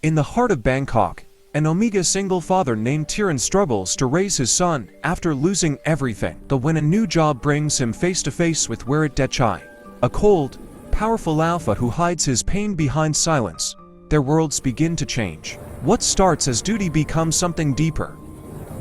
In the heart of Bangkok, an Omega single father named Teeran struggles to raise his son after losing everything. But when a new job brings him face to face with Warit, a cold, powerful alpha who hides his pain behind silence, their worlds begin to change. What starts as duty becomes something deeper.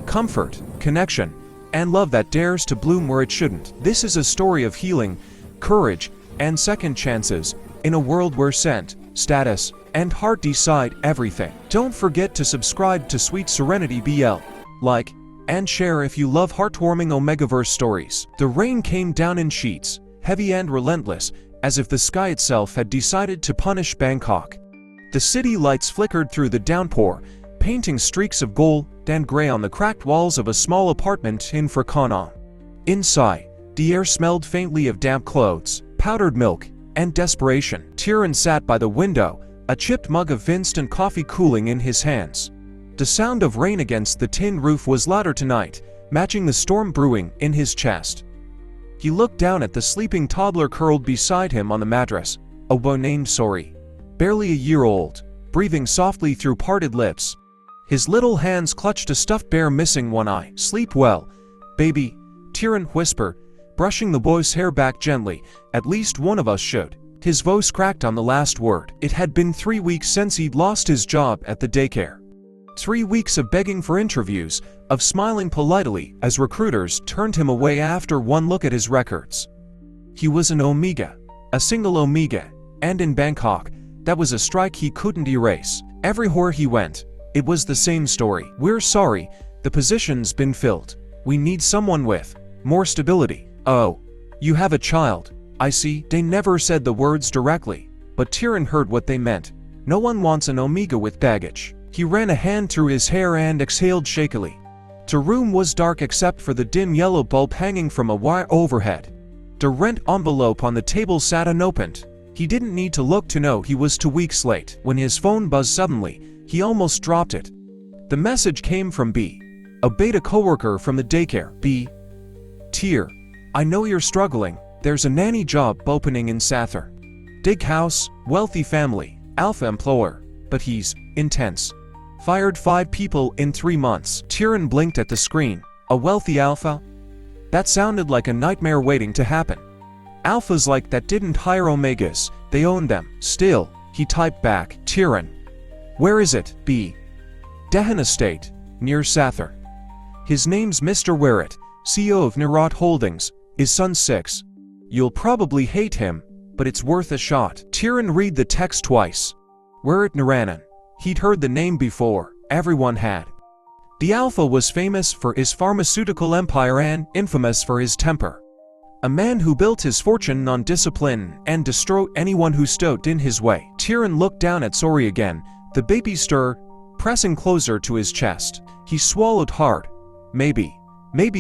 Comfort, connection, and love that dares to bloom where it shouldn't. This is a story of healing, courage, and second chances in a world where scent, status, and heart decide everything. Don't forget to subscribe to Sweet Serenity BL, like, and share if you love heartwarming Omegaverse stories. The rain came down in sheets, heavy and relentless, as if the sky itself had decided to punish Bangkok. The city lights flickered through the downpour, painting streaks of gold and gray on the cracked walls of a small apartment in Phrakanam. Inside, the air smelled faintly of damp clothes, powdered milk, and desperation. Teeran sat by the window, a chipped mug of instant coffee cooling in his hands. The sound of rain against the tin roof was louder tonight, matching the storm brewing in his chest. He looked down at the sleeping toddler curled beside him on the mattress, a boy named Sori, barely a year old, breathing softly through parted lips. His little hands clutched a stuffed bear missing one eye. "Sleep well, baby," Teeran whispered, brushing the boy's hair back gently. "At least one of us should." His voice cracked on the last word. It had been 3 weeks since he'd lost his job at the daycare. 3 weeks of begging for interviews, of smiling politely as recruiters turned him away after one look at his records. He was an Omega, a single Omega, and in Bangkok, that was a strike he couldn't erase. Everywhere he went, it was the same story. "We're sorry, the position's been filled. We need someone with more stability." "Oh, you have a child, I see." They never said the words directly, but Teeran heard what they meant. No one wants an Omega with baggage. He ran a hand through his hair and exhaled shakily. The room was dark except for the dim yellow bulb hanging from a wire overhead. The rent envelope on the table sat unopened. He didn't need to look to know he was 2 weeks late. When his phone buzzed suddenly, he almost dropped it. The message came from B, a beta coworker from the daycare. "B. Teer, I know you're struggling. There's a nanny job opening in Sathar. Big house, wealthy family, alpha employer, but he's intense. Fired 5 people in 3 months." Teeran blinked at the screen. A wealthy alpha? That sounded like a nightmare waiting to happen. Alphas like that didn't hire Omegas, they owned them. Still, he typed back, "Teeran. Where is it?" "B. Dehan Estate, near Sathar. His name's Mr. Warit, CEO of Warit Holdings. His son's 6. You'll probably hate him, but it's worth a shot." Teeran read the text twice. Warit Narayanan. He'd heard the name before, everyone had. The alpha was famous for his pharmaceutical empire and infamous for his temper. A man who built his fortune on discipline and destroyed anyone who stood in his way. Teeran looked down at Sori again, the baby stir, pressing closer to his chest. He swallowed hard. Maybe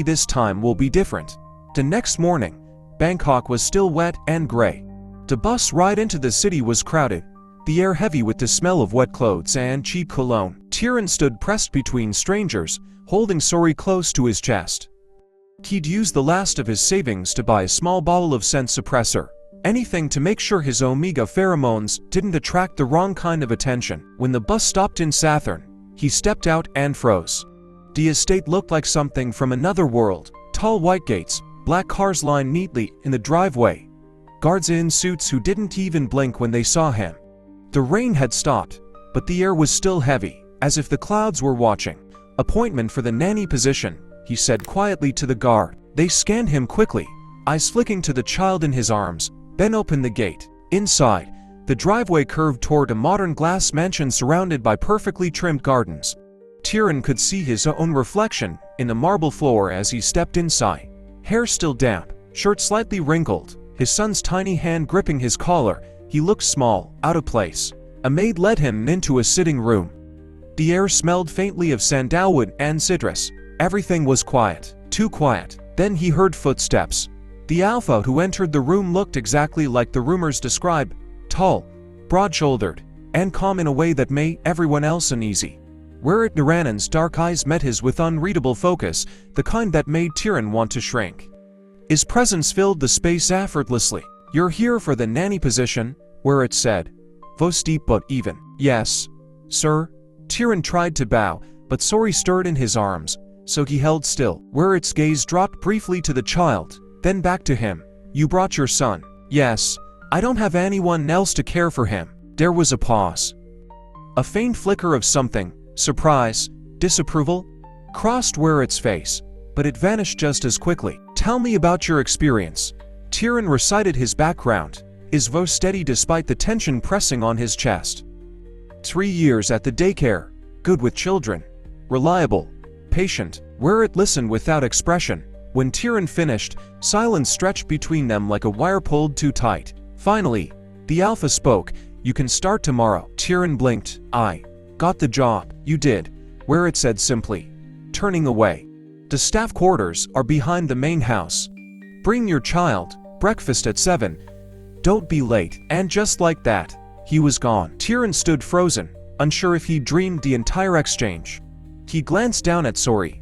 this time will be different. The next morning, Bangkok was still wet and gray. The bus ride into the city was crowded, the air heavy with the smell of wet clothes and cheap cologne. Teeran stood pressed between strangers, holding Sori close to his chest. He'd used the last of his savings to buy a small bottle of scent suppressor. Anything to make sure his Omega pheromones didn't attract the wrong kind of attention. When the bus stopped in Sathar, he stepped out and froze. The estate looked like something from another world. Tall white gates, black cars lined neatly in the driveway. Guards in suits who didn't even blink when they saw him. The rain had stopped, but the air was still heavy, as if the clouds were watching. "Appointment for the nanny position," he said quietly to the guard. They scanned him quickly, eyes flicking to the child in his arms, then opened the gate. Inside, the driveway curved toward a modern glass mansion surrounded by perfectly trimmed gardens. Teeran could see his own reflection in the marble floor as he stepped inside. Hair still damp, shirt slightly wrinkled, his son's tiny hand gripping his collar. He looked small, out of place. A maid led him into a sitting room. The air smelled faintly of sandalwood and citrus. Everything was quiet, too quiet. Then he heard footsteps. The alpha who entered the room looked exactly like the rumors describe, tall, broad-shouldered, and calm in a way that made everyone else uneasy. Warit Narayanan's dark eyes met his with unreadable focus, the kind that made Teeran want to shrink. His presence filled the space effortlessly. "You're here for the nanny position," Warit said, voice deep but even. "Yes." Sir? Teeran tried to bow, but Sori stirred in his arms, so he held still. Warit's gaze dropped briefly to the child, then back to him. You brought your son. Yes. I don't have anyone else to care for him. There was a pause. A faint flicker of something, surprise, disapproval, crossed Warit's face, but it vanished just as quickly. Tell me about your experience. Teeran recited his background, his voice steady despite the tension pressing on his chest. 3 years at the daycare, good with children, reliable, patient. Warit listened without expression. When Teeran finished, silence stretched between them like a wire pulled too tight. Finally, the Alpha spoke. You can start tomorrow. Teeran blinked. I got the job. You did, Warit said simply, turning away. The staff quarters are behind the main house. Bring your child. Breakfast at 7. Don't be late. And just like that, he was gone. Teeran stood frozen, unsure if he dreamed the entire exchange. He glanced down at Sori,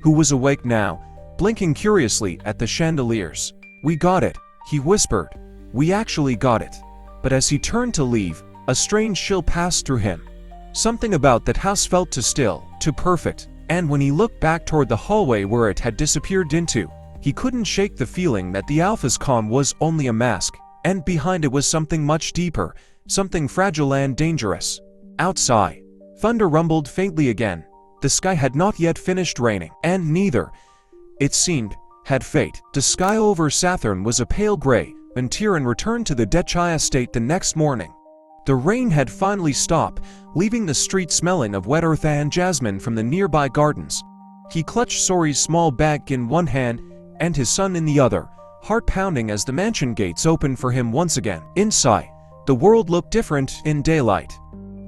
who was awake now, blinking curiously at the chandeliers. We got it, he whispered. We actually got it. But as he turned to leave, a strange chill passed through him. Something about that house felt too still, too perfect, and when he looked back toward the hallway where it had disappeared into, he couldn't shake the feeling that the Alpha's calm was only a mask, and behind it was something much deeper, something fragile and dangerous. Outside, thunder rumbled faintly again. The sky had not yet finished raining, and neither, it seemed, had fate. The sky over Sathern was a pale gray when Teeran returned to the Dechai estate the next morning. The rain had finally stopped, leaving the street smelling of wet earth and jasmine from the nearby gardens. He clutched Sori's small bag in one hand and his son in the other, heart pounding as the mansion gates opened for him once again. Inside, the world looked different in daylight.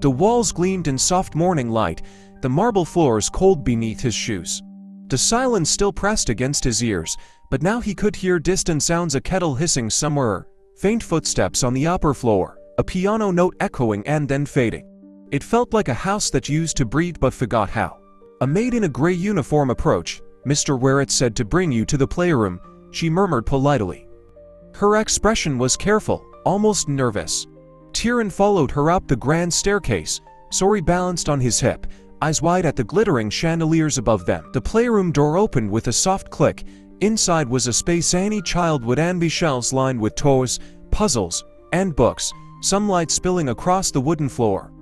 The walls gleamed in soft morning light, the marble floors cold beneath his shoes. The silence still pressed against his ears, but now he could hear distant sounds, a kettle hissing somewhere, faint footsteps on the upper floor, a piano note echoing and then fading. It felt like a house that used to breathe but forgot how. A maid in a gray uniform approached. Mr. Warit said to bring you to the playroom, she murmured politely. Her expression was careful, almost nervous. Teeran followed her up the grand staircase, Sori balanced on his hip, eyes wide at the glittering chandeliers above them. The playroom door opened with a soft click. Inside was a space any child would envy, shelves lined with toys, puzzles, and books, sunlight spilling across the wooden floor.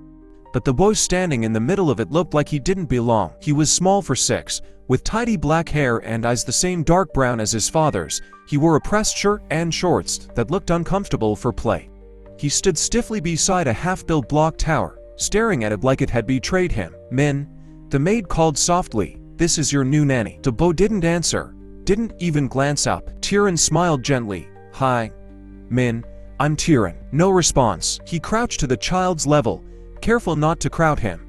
But the boy standing in the middle of it looked like he didn't belong. He was small for 6, with tidy black hair and eyes the same dark brown as his father's. He wore a pressed shirt and shorts that looked uncomfortable for play. He stood stiffly beside a half-built block tower, staring at it like it had betrayed him. Min, the maid called softly, this is your new nanny. The boy didn't answer, didn't even glance up. Teeran smiled gently. Hi, Min, I'm Teeran. No response. He crouched to the child's level, careful not to crowd him.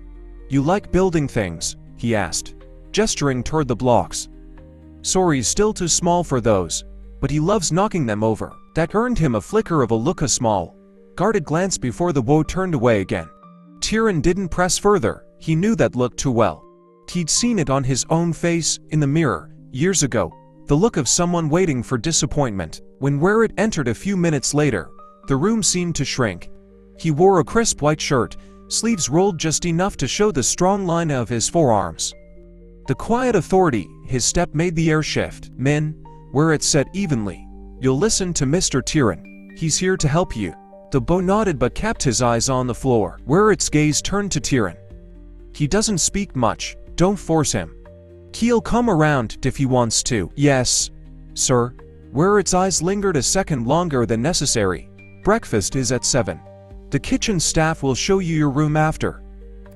You like building things? He asked, gesturing toward the blocks. Sori's still too small for those, but he loves knocking them over. That earned him a flicker of a look, a small, guarded glance before the boy turned away again. Teeran didn't press further. He knew that look too well. He'd seen it on his own face in the mirror years ago, the look of someone waiting for disappointment. When Warit entered a few minutes later, the room seemed to shrink. He wore a crisp white shirt, sleeves rolled just enough to show the strong line of his forearms. The quiet authority, his step made the air shift. Min, Warit said evenly, you'll listen to Mr. Teeran. He's here to help you. The boy nodded but kept his eyes on the floor. Warit's gaze turned to Teeran. He doesn't speak much, don't force him. He'll come around if he wants to. Yes, sir. Warit's eyes lingered a second longer than necessary. Breakfast is at 7. The kitchen staff will show you your room after.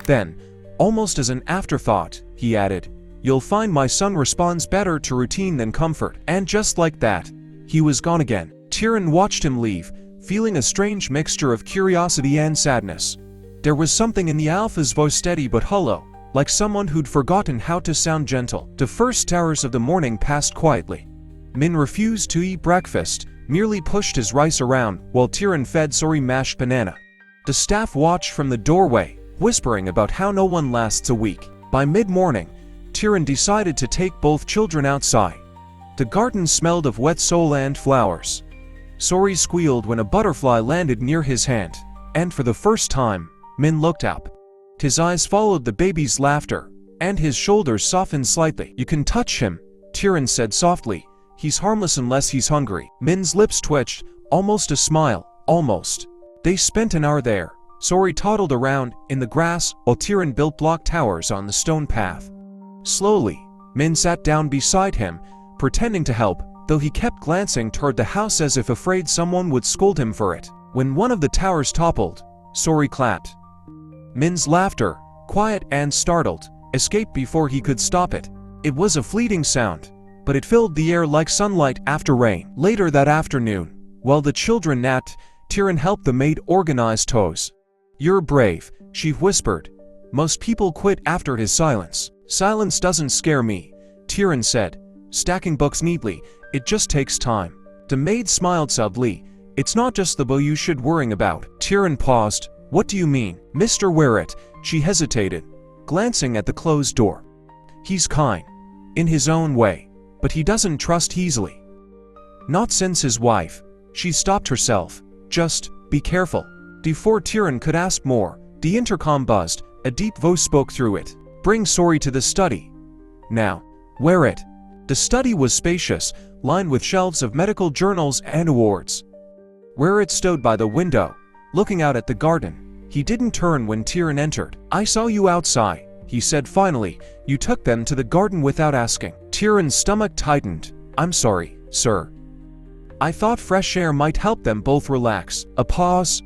Then, almost as an afterthought, he added, you'll find my son responds better to routine than comfort. And just like that, he was gone again. Teeran watched him leave, feeling a strange mixture of curiosity and sadness. There was something in the Alpha's voice, steady but hollow, like someone who'd forgotten how to sound gentle. The first hours of the morning passed quietly. Min refused to eat breakfast, merely pushed his rice around, while Teeran fed Sori mashed banana. The staff watched from the doorway, whispering about how no one lasts a week. By mid-morning, Teeran decided to take both children outside. The garden smelled of wet soil and flowers. Sori squealed when a butterfly landed near his hand, and for the first time, Min looked up. His eyes followed the baby's laughter, and his shoulders softened slightly. "You can touch him," Teeran said softly. "He's harmless unless he's hungry." Min's lips twitched, almost a smile, almost. They spent an hour there. Sori toddled around in the grass while Teeran built block towers on the stone path. Slowly, Min sat down beside him, pretending to help, though he kept glancing toward the house as if afraid someone would scold him for it. When one of the towers toppled, Sori clapped. Min's laughter, quiet and startled, escaped before he could stop it. It was a fleeting sound, but it filled the air like sunlight after rain. Later that afternoon, while the children napped, Teeran helped the maid organize toes. "You're brave," she whispered. "Most people quit after his silence." "Silence doesn't scare me," Teeran said, stacking books neatly. "It just takes time." The maid smiled subtly. "It's not just the bow you should worry about." Teeran paused. "What do you mean?" "Mr. Warit," she hesitated, glancing at the closed door. "He's kind, in his own way, but he doesn't trust easily. Not since his wife." She stopped herself. "Just be careful." Before Teeran could ask more, the intercom buzzed. A deep voice spoke through it. "Bring Sori to the study. Now." "Warit." The study was spacious, lined with shelves of medical journals and awards. Warit stood by the window, looking out at the garden. He didn't turn when Teeran entered. "I saw you outside," he said finally. "You took them to the garden without asking." Teeran's stomach tightened. "I'm sorry, sir. I thought fresh air might help them both relax." A pause.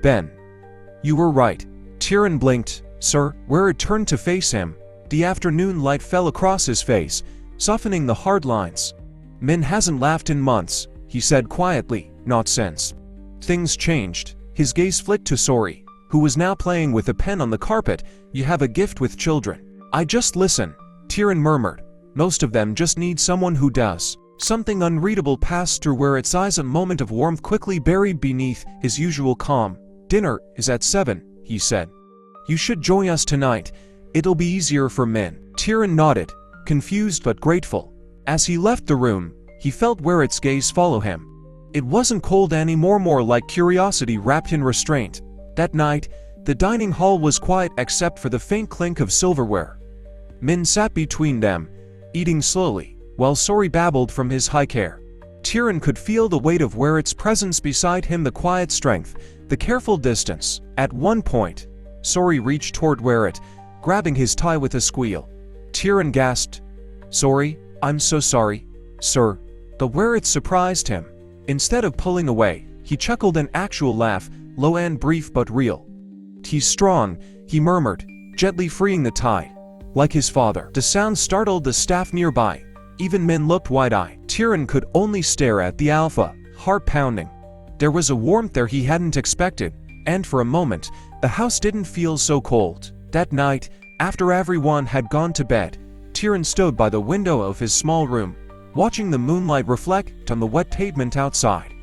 "Ben, you were right." Teeran blinked. "Sir?" Warit turned to face him. The afternoon light fell across his face, softening the hard lines. "Min hasn't laughed in months," he said quietly. "Not since." Things changed. His gaze flicked to Sori, who was now playing with a pen on the carpet. "You have a gift with children." "I just listen," Teeran murmured. "Most of them just need someone who does." Something unreadable passed through Warit's eyes, a moment of warmth quickly buried beneath his usual calm. "Dinner is at 7, he said. "You should join us tonight. It'll be easier for Min." Teeran nodded, confused but grateful. As he left the room, he felt Warit's gaze follow him. It wasn't cold anymore, more like curiosity wrapped in restraint. That night, the dining hall was quiet except for the faint clink of silverware. Min sat between them, eating slowly, while Sori babbled from his high care. Teeran could feel the weight of Warit's presence beside him, the quiet strength, the careful distance. At one point, Sori reached toward Warit, grabbing his tie with a squeal. Teeran gasped. "Sori, I'm so sorry, sir." The Warit surprised him. Instead of pulling away, he chuckled, an actual laugh, low and brief but real. "He's strong," he murmured, gently freeing the tie. "Like his father." The sound startled the staff nearby. Even Min looked wide-eyed. Teeran could only stare at the alpha, heart pounding. There was a warmth there he hadn't expected, and for a moment, the house didn't feel so cold. That night, after everyone had gone to bed, Teeran stood by the window of his small room, watching the moonlight reflect on the wet pavement outside.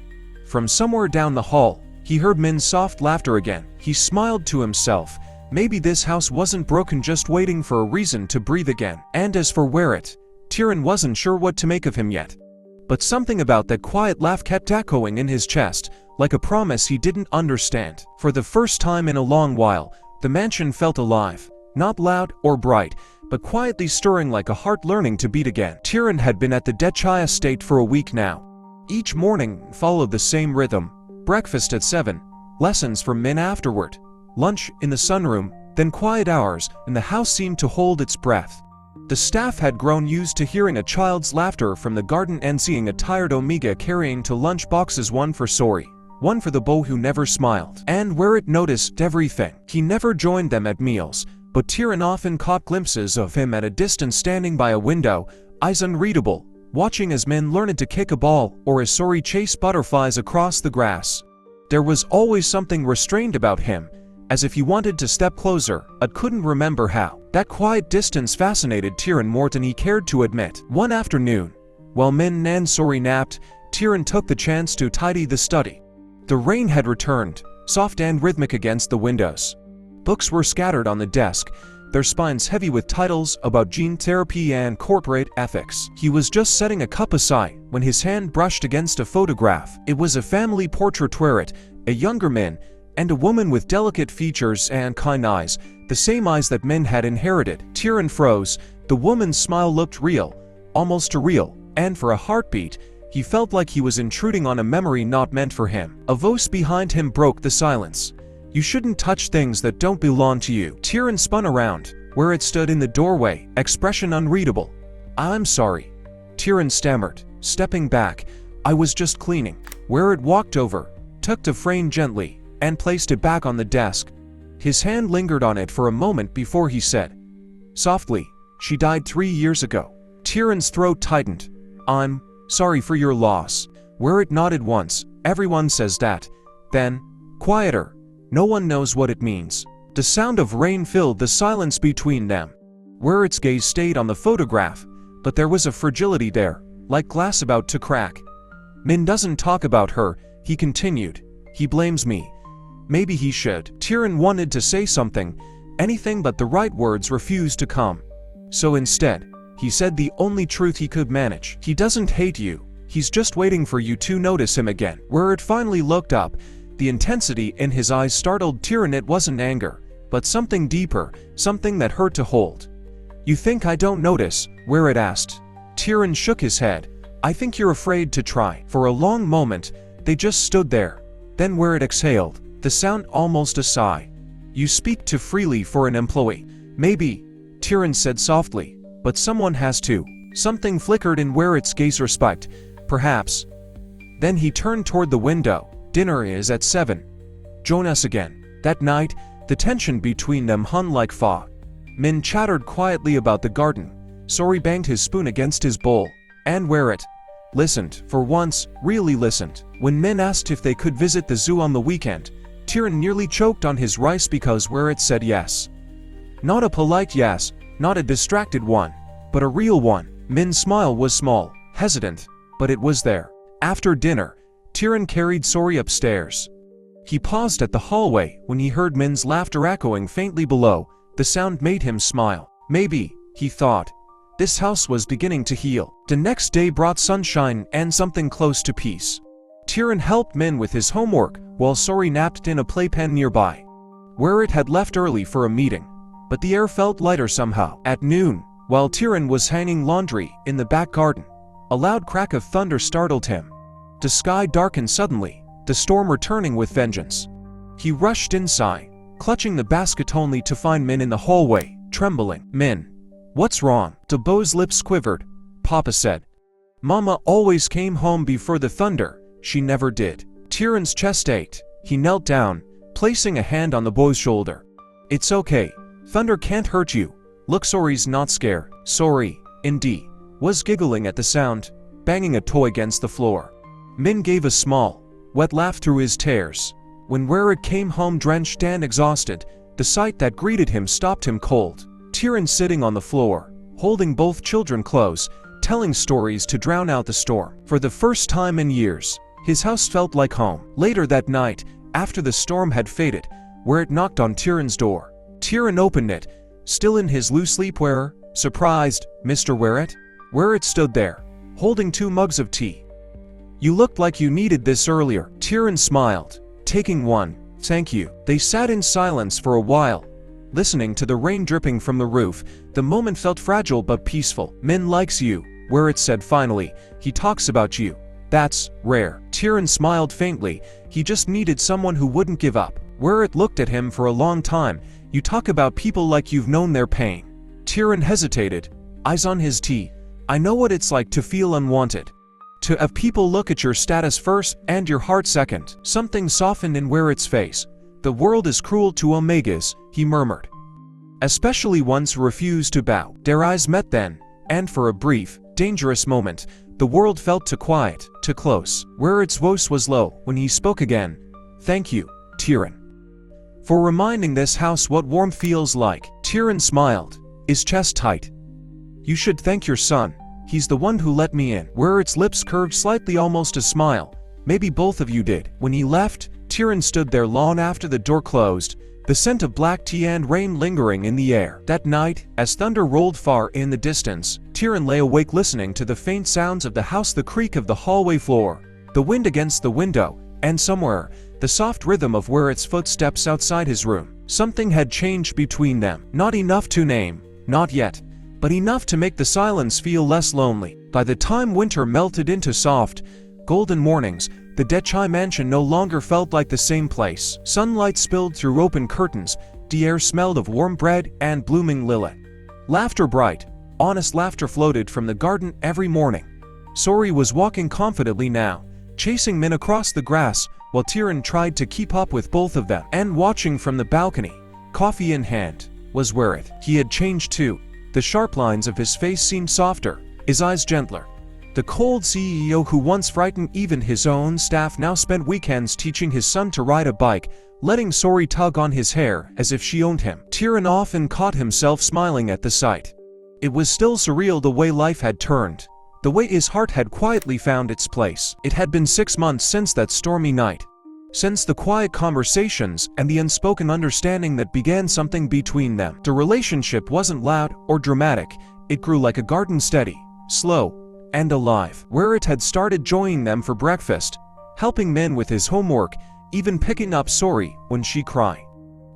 From somewhere down the hall, he heard Min's soft laughter again. He smiled to himself. Maybe this house wasn't broken, just waiting for a reason to breathe again. And as for Warit, Teeran wasn't sure what to make of him yet. But something about that quiet laugh kept echoing in his chest, like a promise he didn't understand. For the first time in a long while, the mansion felt alive, not loud or bright, but quietly stirring, like a heart learning to beat again. Teeran had been at the Dechai estate for a week now. Each morning followed the same rhythm. Breakfast at 7, lessons from Min afterward, lunch in the sunroom, then quiet hours, and the house seemed to hold its breath. The staff had grown used to hearing a child's laughter from the garden and seeing a tired Omega carrying two lunch boxes, one for Sori, one for the beau who never smiled. And Warit noticed everything. He never joined them at meals, but Teeran often caught glimpses of him at a distance, standing by a window, eyes unreadable, watching as Min learned to kick a ball or as Sori chased butterflies across the grass. There was always something restrained about him, as if he wanted to step closer, but couldn't remember how. That quiet distance fascinated Teeran more than he cared to admit. One afternoon, while Min and Sori napped, Teeran took the chance to tidy the study. The rain had returned, soft and rhythmic against the windows. Books were scattered on the desk, their spines heavy with titles about gene therapy and corporate ethics. He was just setting a cup aside when his hand brushed against a photograph. It was a family portrait. Warit, a younger Min, and a woman with delicate features and kind eyes, the same eyes that Min had inherited. Teeran froze. The woman's smile looked real, almost surreal, and for a heartbeat, he felt like he was intruding on a memory not meant for him. A voice behind him broke the silence. "You shouldn't touch things that don't belong to you." Teeran spun around, where it stood in the doorway, expression unreadable. "I'm sorry," Teeran stammered, stepping back. "I was just cleaning." Warit walked over, took the frame gently, and placed it back on the desk. His hand lingered on it for a moment before he said, softly, "She died 3 years ago." Teeran's throat tightened. "I'm sorry for your loss." Warit nodded once. "Everyone says that." Then, quieter. "No one knows what it means." The sound of rain filled the silence between them. Warit's gaze stayed on the photograph, but there was a fragility there, like glass about to crack. "Min doesn't talk about her," he continued. "He blames me." Maybe he should. Teeran wanted to say something, anything but the right words refused to come. So instead, he said the only truth he could manage. "He doesn't hate you. He's just waiting for you to notice him again." Warit finally looked up. The intensity in his eyes startled Teeran. It wasn't anger, but something deeper, something that hurt to hold. "You think I don't notice?" Warit asked. Teeran shook his head. "I think you're afraid to try." For a long moment, they just stood there. Then Warit exhaled, the sound almost a sigh. "You speak too freely for an employee." "Maybe," Teeran said softly, "but someone has to." Something flickered in Warit's gaze. "Respect, perhaps." Then he turned toward the window. "Dinner is at 7. Join us again." That night, the tension between them hung like fog. Min chattered quietly about the garden. Sori banged his spoon against his bowl. And Warit listened, for once, really listened. When Min asked if they could visit the zoo on the weekend, Teeran nearly choked on his rice because Warit said yes. Not a polite yes, not a distracted one, but a real one. Min's smile was small, hesitant, but it was there. After dinner, Teeran carried Sori upstairs. He paused at the hallway when he heard Min's laughter echoing faintly below. The sound made him smile. Maybe, he thought, this house was beginning to heal. The next day brought sunshine and something close to peace. Teeran helped Min with his homework, while Sori napped in a playpen nearby. Warit had left early for a meeting, but the air felt lighter somehow. At noon, while Teeran was hanging laundry in the back garden, a loud crack of thunder startled him. The sky darkened suddenly, the storm returning with vengeance. He rushed inside, clutching the basket only to find Min in the hallway, trembling. "Min, what's wrong?" Dabo's lips quivered. Papa said, "Mama always came home before the thunder." She never did. Teeran's chest ached. He knelt down, placing a hand on the boy's shoulder. "It's okay. Thunder can't hurt you. Look, Sori's not scared." Sori, indeed, was giggling at the sound, banging a toy against the floor. Min gave a small, wet laugh through his tears. When Warit came home drenched and exhausted, the sight that greeted him stopped him cold. Teeran sitting on the floor, holding both children close, telling stories to drown out the storm. For the first time in years, his house felt like home. Later that night, after the storm had faded, Warit knocked on Teeran's door. Teeran opened it, still in his loose sleepwear. Surprised, "Mr. Warit?" Warit stood there, holding 2 mugs of tea. "You looked like you needed this earlier." Teeran smiled, taking one. "Thank you." They sat in silence for a while, listening to the rain dripping from the roof. The moment felt fragile but peaceful. "Min likes you," Warit said finally. "He talks about you." "That's rare." Teeran smiled faintly. He just needed someone who wouldn't give up. Warit looked at him for a long time. "You talk about people like you've known their pain." Teeran hesitated, eyes on his tea. "I know what it's like to feel unwanted. To have people look at your status first and your heart second." Something softened in Warit's face. "The world is cruel to omegas," he murmured. "Especially ones who refuse to bow." Their eyes met then, and for a brief, dangerous moment, the world felt too quiet, too close. Warit's voice was low when he spoke again. "Thank you, Teeran, for reminding this house what warmth feels like." Teeran smiled, his chest tight. "You should thank your son. He's the one who let me in." Warit's lips curved slightly, almost a smile. "Maybe both of you did." When he left, Teeran stood there long after the door closed, the scent of black tea and rain lingering in the air. That night, as thunder rolled far in the distance, Teeran lay awake listening to the faint sounds of the house, the creak of the hallway floor, the wind against the window, and somewhere, the soft rhythm of Warit's footsteps outside his room. Something had changed between them. Not enough to name, not yet, but enough to make the silence feel less lonely. By the time winter melted into soft, golden mornings, the Dechai mansion no longer felt like the same place. Sunlight spilled through open curtains, the air smelled of warm bread and blooming lilac. Laughter, bright, honest laughter, floated from the garden every morning. Sori was walking confidently now, chasing Min across the grass, while Teeran tried to keep up with both of them. And watching from the balcony, coffee in hand, was Warit. He had changed too. The sharp lines of his face seemed softer, his eyes gentler. The cold CEO who once frightened even his own staff now spent weekends teaching his son to ride a bike, letting Sori tug on his hair as if she owned him. Teeran often caught himself smiling at the sight. It was still surreal the way life had turned, the way his heart had quietly found its place. It had been 6 months since that stormy night, since the quiet conversations and the unspoken understanding that began something between them. The relationship wasn't loud or dramatic, it grew like a garden, steady, slow, and alive. Warit had started joining them for breakfast, helping Min with his homework, even picking up Sori when she cried.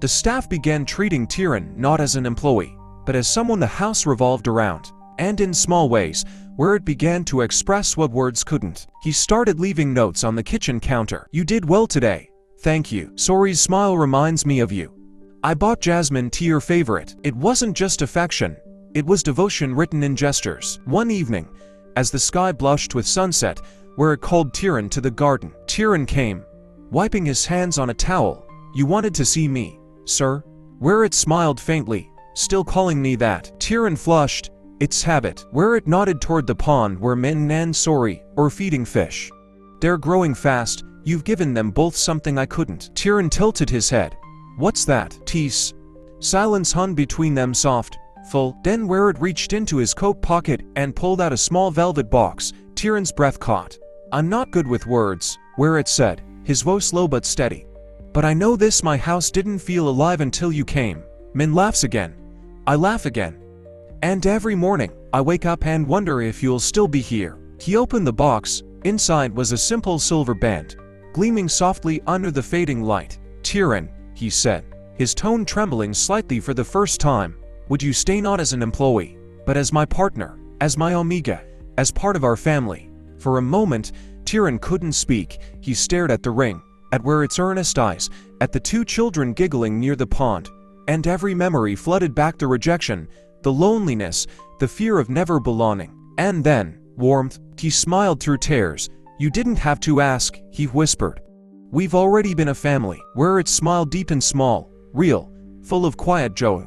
The staff began treating Teeran not as an employee, but as someone the house revolved around, and in small ways, Warit began to express what words couldn't. He started leaving notes on the kitchen counter. "You did well today. Thank you. Sori's smile reminds me of you. I bought jasmine tea, your favorite." It wasn't just affection, it was devotion written in gestures. One evening, as the sky blushed with sunset, Warit called Teeran to the garden. Teeran came, wiping his hands on a towel. "You wanted to see me, sir?" Warit smiled faintly. "Still calling me that?" Teeran flushed. "It's habit." Warit nodded toward the pond where Min and Sori were feeding fish. "They're growing fast. You've given them both something I couldn't." Teeran tilted his head. "What's that?" "Tease." Silence hung between them, soft, full. Then Warit reached into his coat pocket and pulled out a small velvet box. Teeran's breath caught. "I'm not good with words," Warit said, his voice low but steady. "But I know this: my house didn't feel alive until you came." Min laughs again. I laugh again. "And every morning, I wake up and wonder if you'll still be here." He opened the box. Inside was a simple silver band, gleaming softly under the fading light. "Teeran," he said, his tone trembling slightly for the first time, "would you stay not as an employee, but as my partner, as my Omega, as part of our family?" For a moment, Teeran couldn't speak. He stared at the ring, at Warit's earnest eyes, at the two children giggling near the pond, and every memory flooded back: the rejection, the loneliness, the fear of never belonging. And then, warmth. He smiled through tears. "You didn't have to ask," he whispered. "We've already been a family." Warit's smile, deep and small, real, full of quiet joy.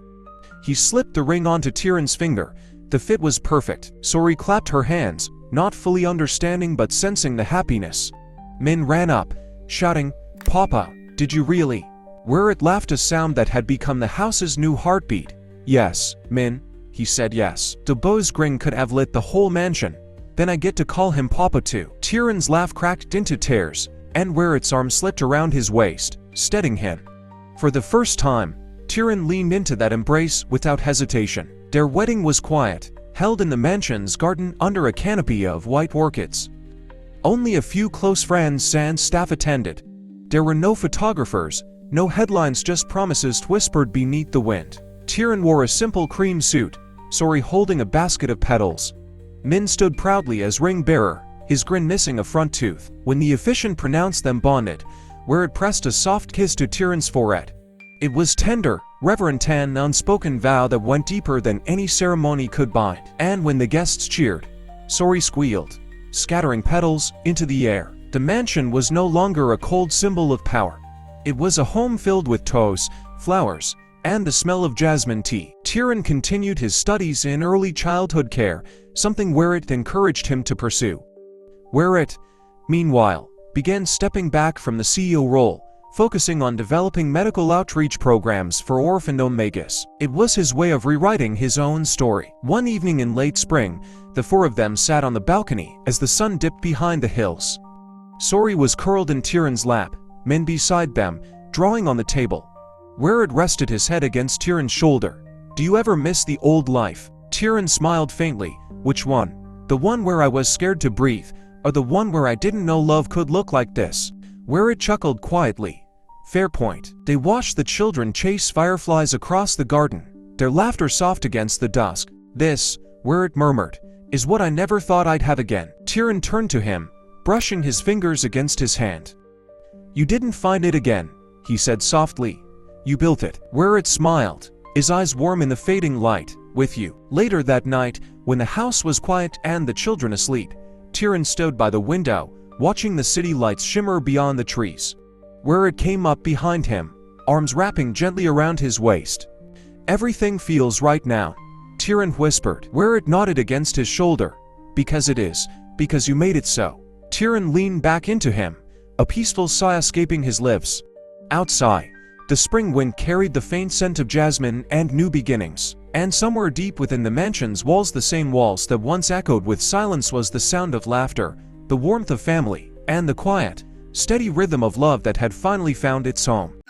He slipped the ring onto Teeran's finger. The fit was perfect. Sori clapped her hands, not fully understanding but sensing the happiness. Min ran up, shouting, "Papa, did you really?" Warit laughed, a sound that had become the house's new heartbeat. "Yes, Min," he said. "Yes." The beau's grin could have lit the whole mansion. "Then I get to call him Papa too." Teeran's laugh cracked into tears, and Warit's arm slipped around his waist, steadying him. For the first time, Teeran leaned into that embrace without hesitation. Their wedding was quiet, held in the mansion's garden under a canopy of white orchids. Only a few close friends and staff attended. There were no photographers, no headlines, just promises whispered beneath the wind. Teeran wore a simple cream suit, Sori holding a basket of petals. Min stood proudly as ring bearer, his grin missing a front tooth. When the officiant pronounced them bonded, Warit pressed a soft kiss to Teeran's forehead. It was tender, reverent, an unspoken vow that went deeper than any ceremony could bind. And when the guests cheered, Sori squealed, scattering petals into the air. The mansion was no longer a cold symbol of power. It was a home filled with toes, flowers, and the smell of jasmine tea. Teeran continued his studies in early childhood care, something Warit encouraged him to pursue. Warit, meanwhile, began stepping back from the CEO role, focusing on developing medical outreach programs for orphaned Omegas. It was his way of rewriting his own story. One evening in late spring, the four of them sat on the balcony as the sun dipped behind the hills. Sori was curled in Teeran's lap, Min beside them, drawing on the table. Warit rested his head against Teeran's shoulder. "Do you ever miss the old life?" Teeran smiled faintly. "Which one? The one where I was scared to breathe, or the one where I didn't know love could look like this?" Warit chuckled quietly. Fair point. They watched the children chase fireflies across the garden, their laughter soft against the dusk. This, Warit murmured, is what I never thought I'd have again. Teeran turned to him, brushing his fingers against his hand. You didn't find it again, he said softly. You built it. Warit smiled, his eyes warm in the fading light. With you. Later that night, when the house was quiet and the children asleep, Teeran stood by the window, watching the city lights shimmer beyond the trees. Warit came up behind him, arms wrapping gently around his waist. Everything feels right now, Teeran whispered. Warit nodded against his shoulder. Because it is, because you made it so. Teeran leaned back into him, a peaceful sigh escaping his lips. Outside, the spring wind carried the faint scent of jasmine and new beginnings. And somewhere deep within the mansion's walls, the same walls that once echoed with silence, was the sound of laughter, the warmth of family, and the quiet, steady rhythm of love that had finally found its home.